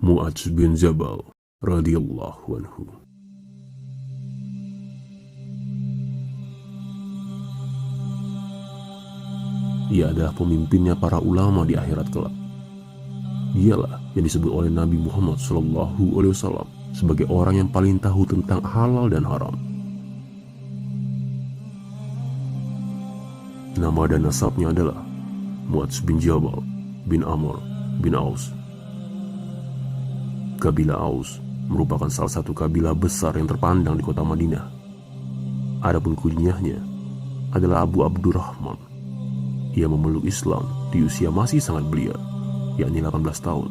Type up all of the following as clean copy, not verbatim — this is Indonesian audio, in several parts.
Mu'adz bin Jabal radhiyallahu anhu. Ia adalah pemimpinnya para ulama di akhirat kelak. Dialah yang disebut oleh Nabi Muhammad SAW sebagai orang yang paling tahu tentang halal dan haram. Nama dan nasabnya adalah Mu'adz bin Jabal bin Amr bin Aus. Kabilah Aus merupakan salah satu kabilah besar yang terpandang di kota Madinah. Adapun kunyahnya adalah Abu Abdurrahman. Ia memeluk Islam di usia masih sangat belia, yakni 18 tahun.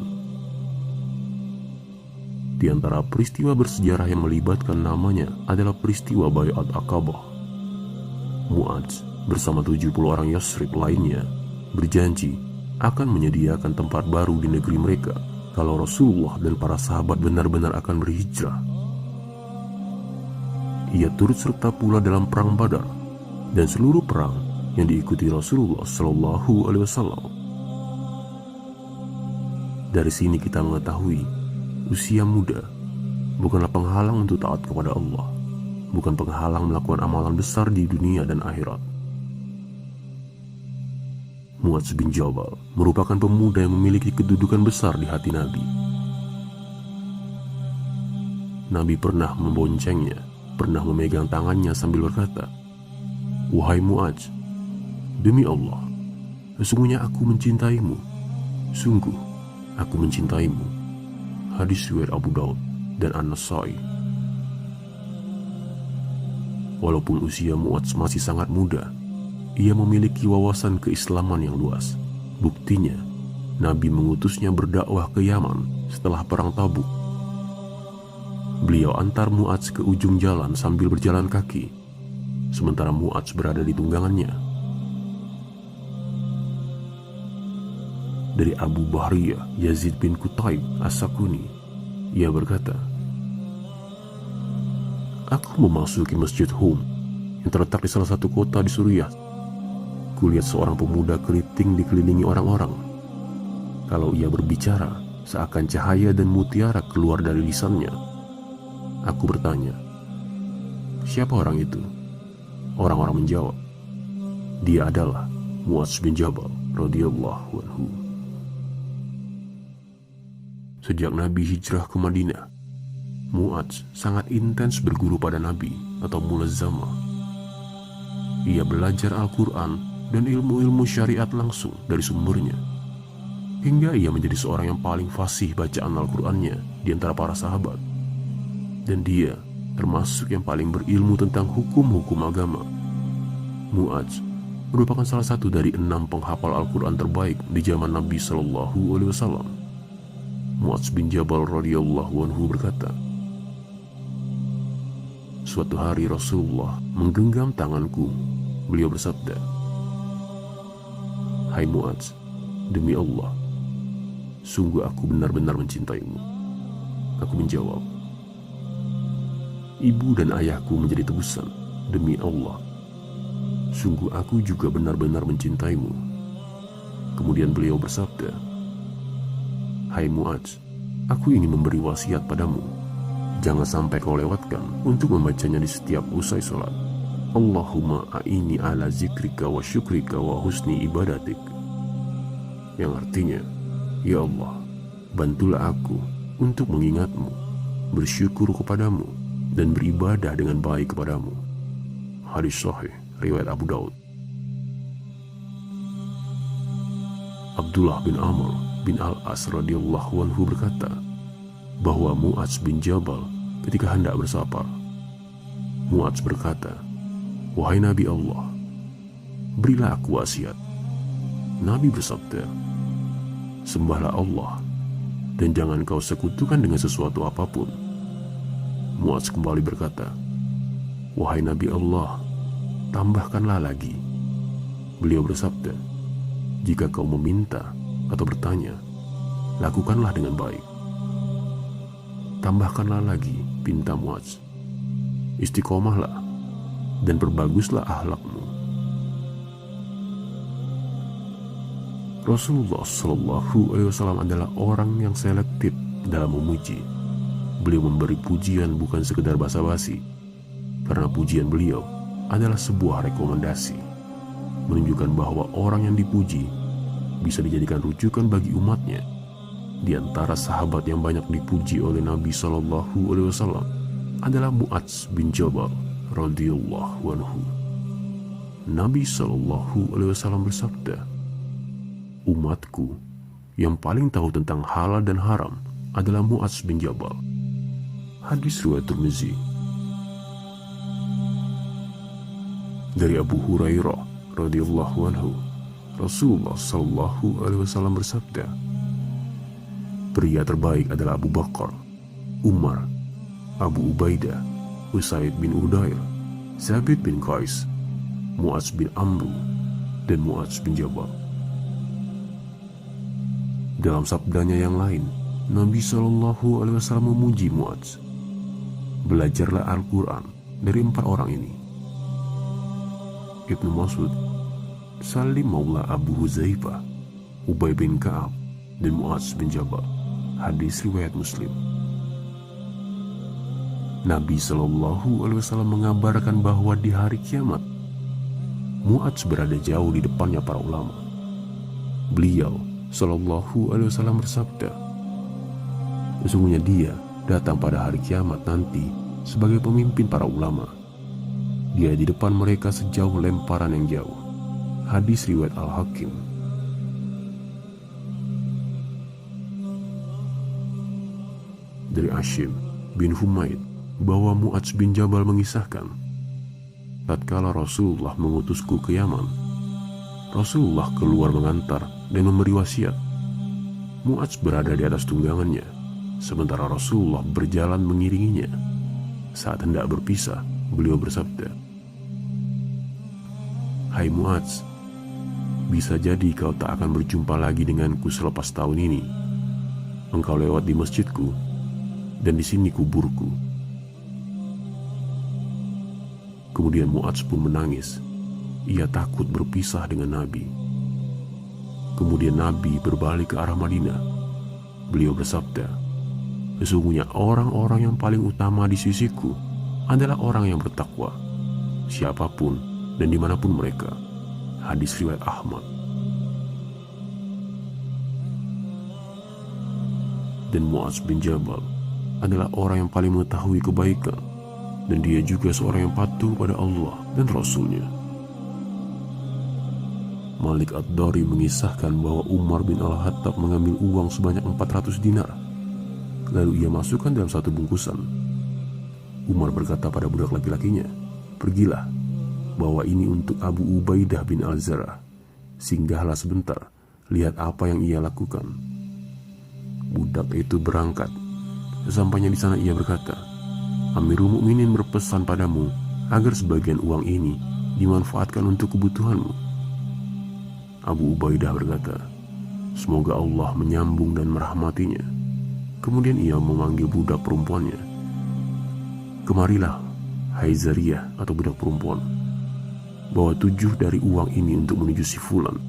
Di antara peristiwa bersejarah yang melibatkan namanya adalah peristiwa Bai'at Aqabah. Mu'adz bersama 70 orang Yasrib lainnya berjanji akan menyediakan tempat baru di negeri mereka kalau Rasulullah dan para sahabat benar-benar akan berhijrah. Ia turut serta pula dalam perang Badar dan seluruh perang yang diikuti Rasulullah SAW. Dari sini kita mengetahui usia muda bukanlah penghalang untuk taat kepada Allah, bukan penghalang melakukan amalan besar di dunia dan akhirat. Mu'adz bin Jabal merupakan pemuda yang memiliki kedudukan besar di hati Nabi. Nabi pernah memboncengnya, pernah memegang tangannya sambil berkata, "Wahai Mu'adz, demi Allah, sesungguhnya aku mencintaimu. Sungguh, aku mencintaimu." Hadis riwayat Abu Daud dan An-Nasai. Walaupun usia Mu'adz masih sangat muda, ia memiliki wawasan keislaman yang luas. Buktinya, Nabi mengutusnya berdakwah ke Yaman setelah perang Tabuk. Beliau antar Mu'adz ke ujung jalan sambil berjalan kaki, sementara Mu'adz berada di tunggangannya. Dari Abu Bahriyah Yazid bin Qutaib As-Sakuni, ia berkata, "Aku memasuki Masjid Hum yang terletak di salah satu kota di Suriah. Kulihat seorang pemuda keriting dikelilingi orang-orang. Kalau ia berbicara, seakan cahaya dan mutiara keluar dari lisannya. Aku bertanya, 'Siapa orang itu?' Orang-orang menjawab, 'Dia adalah Mu'adz bin Jabal radhiyallahu anhu.'" Sejak Nabi hijrah ke Madinah, Mu'adz sangat intens berguru pada Nabi atau mulazamah. Ia belajar Al-Quran dan ilmu-ilmu syariat langsung dari sumbernya, hingga ia menjadi seorang yang paling fasih bacaan Al-Qurannya di antara para sahabat. Dan dia termasuk yang paling berilmu tentang hukum-hukum agama. Mu'adz merupakan salah satu dari 6 penghafal Al-Quran terbaik di zaman Nabi SAW. Mu'adz bin Jabal radhiyallahu anhu berkata, "Suatu hari Rasulullah menggenggam tanganku. Beliau bersabda, 'Hai Mu'adz, demi Allah, sungguh aku benar-benar mencintaimu.' Aku menjawab, 'Ibu dan ayahku menjadi tebusan. Demi Allah, sungguh aku juga benar-benar mencintaimu.' Kemudian beliau bersabda, 'Hai Mu'adz, aku ingin memberi wasiat padamu. Jangan sampai kau lewatkan untuk membacanya di setiap usai sholat. Allahumma a'ini ala zikrika wa syukrika wa husni ibadatik.' Yang artinya, ya Allah, bantulah aku untuk mengingatmu, bersyukur kepadamu, dan beribadah dengan baik kepadamu. Hadis sahih riwayat Abu Daud. Abdullah bin Amr bin Al-As radhiyallahu anhu berkata bahwa Mu'adz bin Jabal ketika hendak bersafar, Mu'adz berkata, "Wahai Nabi Allah, berilah aku wasiat." Nabi bersabda, "Sembahlah Allah dan jangan kau sekutukan dengan sesuatu apapun." Mu'adz kembali berkata, "Wahai Nabi Allah, tambahkanlah lagi." Beliau bersabda, "Jika kau meminta atau bertanya, lakukanlah dengan baik." Tambahkanlah lagi, pinta Mu'adz, "Istiqomahlah dan perbaguslah akhlakmu." Rasulullah SAW adalah orang yang selektif dalam memuji. Beliau memberi pujian bukan sekedar basa-basi, karena pujian beliau adalah sebuah rekomendasi, menunjukkan bahwa orang yang dipuji bisa dijadikan rujukan bagi umatnya. Di antara sahabat yang banyak dipuji oleh Nabi SAW adalah Mu'adz bin Jabal radhiyallahu anhu. Nabi SAW bersabda, "Umatku yang paling tahu tentang halal dan haram adalah Mu'adz bin Jabal." Hadis riwayat Tirmizi. Dari Abu Hurairah radhiyallahu anhu, Rasulullah SAW bersabda, "Pria terbaik adalah Abu Bakar, Umar, Abu Ubaidah, Usaid bin Udair, Zabid bin Qais, Mu'adz bin Amru, dan Mu'adz bin Jabal." Dalam sabdanya yang lain, Nabi SAW memuji Mu'adz. Belajarlah Al-Quran dari 4 orang ini: Ibnu Mas'ud, Salim Maula Abu Huzaifah, Ubay bin Ka'ab, dan Mu'adz bin Jabal. Hadis riwayat Muslim. Nabi SAW mengabarkan bahwa di hari kiamat, Mu'adz berada jauh di depannya para ulama. Beliau SAW bersabda, "Sesungguhnya dia datang pada hari kiamat nanti sebagai pemimpin para ulama. Dia di depan mereka sejauh lemparan yang jauh." Hadis riwayat Al-Hakim. Dari Ashim bin Humaid bahwa Mu'adz bin Jabal mengisahkan, tatkala Rasulullah mengutusku ke Yaman, Rasulullah keluar mengantar dan memberi wasiat. Mu'adz berada di atas tunggangannya, sementara Rasulullah berjalan mengiringinya. Saat hendak berpisah, beliau bersabda, "Hai Mu'adz, bisa jadi kau tak akan berjumpa lagi denganku selepas tahun ini. Engkau lewat di masjidku, dan di sini kuburku." Kemudian Mu'adz pun menangis. Ia takut berpisah dengan Nabi. Kemudian Nabi berbalik ke arah Madinah. Beliau bersabda, "Sesungguhnya orang-orang yang paling utama di sisiku adalah orang yang bertakwa, siapapun dan dimanapun mereka." Hadis riwayat Ahmad. Dan Mu'adz bin Jabal adalah orang yang paling mengetahui kebaikan, dan dia juga seorang yang patuh pada Allah dan Rasulnya. Malik Ad-Dari mengisahkan bahwa Umar bin Al-Khattab mengambil uang sebanyak 400 dinar, lalu ia masukkan dalam satu bungkusan. Umar berkata pada budak laki-lakinya, "Pergilah, bawa ini untuk Abu Ubaidah bin Al-Zarrah. Singgahlah sebentar, lihat apa yang ia lakukan." Budak itu berangkat. Sesampainya di sana ia berkata, "Amirul Mukminin berpesan padamu agar sebagian uang ini dimanfaatkan untuk kebutuhanmu." Abu Ubaidah berkata, "Semoga Allah menyambung dan merahmatinya." Kemudian ia memanggil budak perempuannya, "Kemarilah, hai Zariyah," atau budak perempuan, "bawa 7 dari uang ini untuk menuju si Fulan,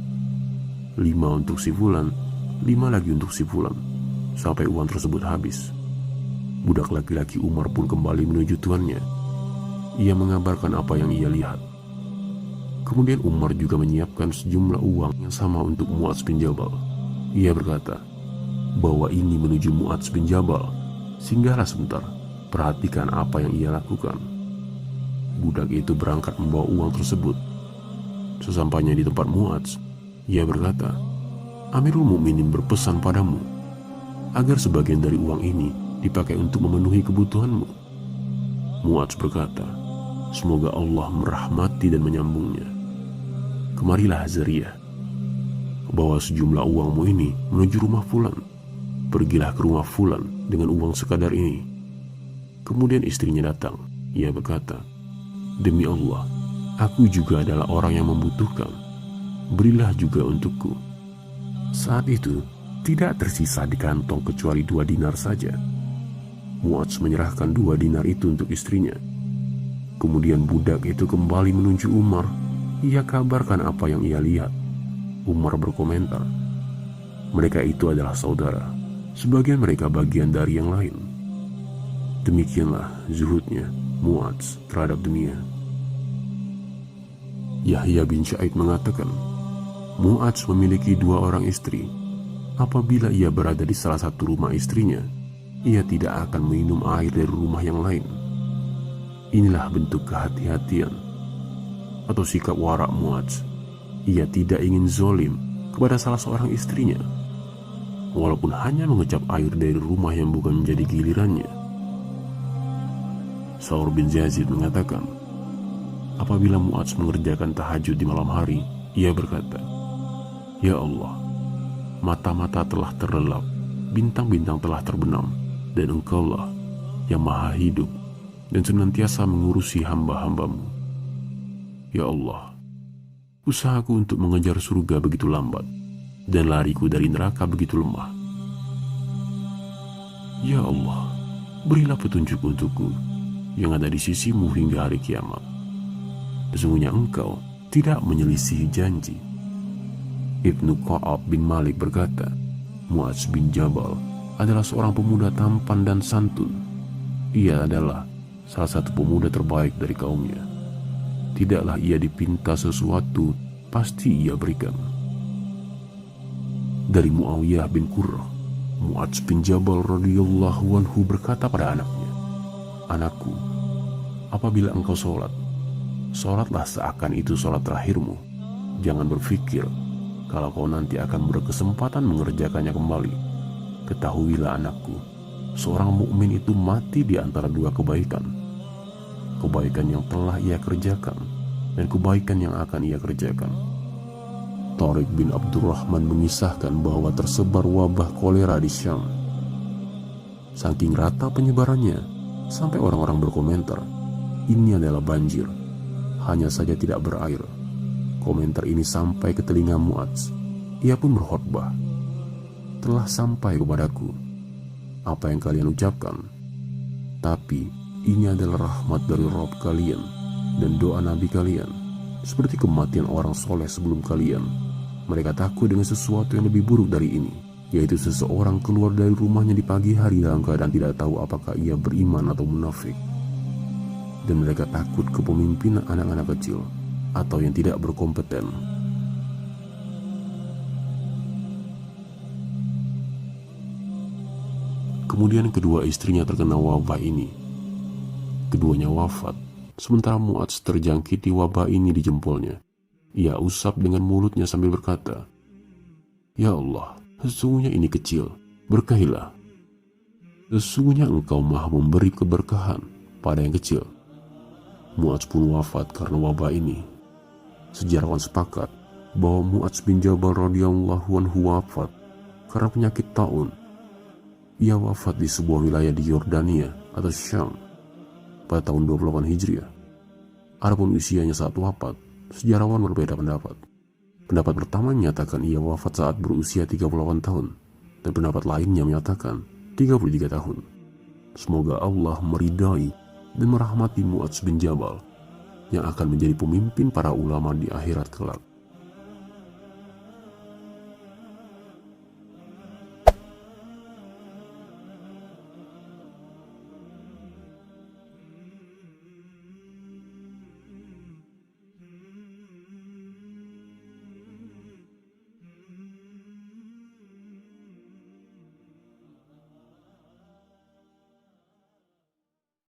5 untuk si Fulan, 5 lagi untuk si Fulan, sampai uang tersebut habis." Budak laki-laki Umar pun kembali menuju tuannya. Ia mengabarkan apa yang ia lihat. Kemudian Umar juga menyiapkan sejumlah uang yang sama untuk Mu'adz bin Jabal. Ia berkata, "Bawa ini menuju Mu'adz bin Jabal. Singgahlah sebentar, perhatikan apa yang ia lakukan." Budak itu berangkat membawa uang tersebut. Sesampainya di tempat Mu'adz, ia berkata, "Amirul Mukminin berpesan padamu agar sebagian dari uang ini dipakai untuk memenuhi kebutuhanmu." Mu'adz berkata, "Semoga Allah merahmati dan menyambungnya. Kemarilah Zariyah, bawa sejumlah uangmu ini menuju rumah Fulan. Pergilah ke rumah Fulan dengan uang sekadar ini." Kemudian istrinya datang. Ia berkata, "Demi Allah, aku juga adalah orang yang membutuhkan. Berilah juga untukku." Saat itu tidak tersisa di kantong kecuali 2 dinar saja. Mu'adz menyerahkan 2 dinar itu untuk istrinya. Kemudian budak itu kembali menuju Umar. Ia kabarkan apa yang ia lihat. Umar berkomentar, "Mereka itu adalah saudara. sebagian mereka bagian dari yang lain. Demikianlah zuhudnya Mu'adz terhadap dunia. Yahya bin Sa'id mengatakan, Mu'adz memiliki 2 orang istri. Apabila ia berada di salah satu rumah istrinya, ia tidak akan minum air dari rumah yang lain. Inilah bentuk kehati-hatian atau sikap warak Mu'adz. Ia tidak ingin zolim kepada salah seorang istrinya, walaupun hanya mengecap air dari rumah yang bukan menjadi gilirannya. Saur bin Yazid mengatakan, apabila Mu'adz mengerjakan tahajud di malam hari, ia berkata, Ya Allah, mata-mata telah terlelap, bintang-bintang telah terbenam, dan Engkaulah yang maha hidup dan senantiasa mengurusi hamba-hambamu. Ya Allah, usahaku untuk mengejar surga begitu lambat, dan lariku dari neraka begitu lemah. Ya Allah, berilah petunjuk untukku yang ada di sisimu hingga hari kiamat. Sesungguhnya Engkau tidak menyelisihi janji. Ibnu Ka'ab bin Malik berkata, Mu'adz bin Jabal adalah seorang pemuda tampan dan santun. Ia adalah salah satu pemuda terbaik dari kaumnya. Tidaklah ia dipinta sesuatu, pasti ia berikan. Dari Muawiyah bin Qurrah, Mu'adz bin Jabal radhiyallahu anhu berkata pada anaknya, Anakku, apabila engkau sholatlah seakan itu sholat terakhirmu. Jangan berpikir kalau kau nanti akan berkesempatan mengerjakannya kembali. Ketahuilah anakku, seorang mukmin itu mati di antara 2 kebaikan. Kebaikan yang telah ia kerjakan dan kebaikan yang akan ia kerjakan. Tariq bin Abdurrahman mengisahkan bahwa tersebar wabah kolera di Syam. Saking rata penyebarannya, sampai orang-orang berkomentar, ini adalah banjir, hanya saja tidak berair. Komentar ini sampai ke telinga Mu'adz. Ia pun berkhotbah, telah sampai kepadaku apa yang kalian ucapkan, tapi ini adalah rahmat dari Rabb kalian dan doa Nabi kalian. Seperti kematian orang soleh sebelum kalian, mereka takut dengan sesuatu yang lebih buruk dari ini, yaitu seseorang keluar dari rumahnya di pagi hari dalam keadaan tidak tahu apakah ia beriman atau munafik. Dan mereka takut kepemimpinan anak-anak kecil atau yang tidak berkompeten. Kemudian kedua istrinya terkena wabah ini. Keduanya wafat, sementara Mu'adz terjangkiti wabah ini di jempolnya. Ia usap dengan mulutnya sambil berkata, Ya Allah, sesungguhnya ini kecil, berkahilah. Sesungguhnya Engkau maha memberi keberkahan pada yang kecil. Mu'adz pun wafat karena wabah ini. Sejarawan sepakat bahwa Mu'adz bin Jabal radhiyallahu anhu wafat karena penyakit taun. Ia wafat di sebuah wilayah di Yordania atau Syam pada tahun 28 Hijriah. Adapun usianya saat wafat, sejarawan berbeda pendapat. Pendapat pertama menyatakan ia wafat saat berusia 38 tahun, dan pendapat lainnya menyatakan 33 tahun. Semoga Allah meridai dan merahmati Mu'adz bin Jabal yang akan menjadi pemimpin para ulama di akhirat kelak.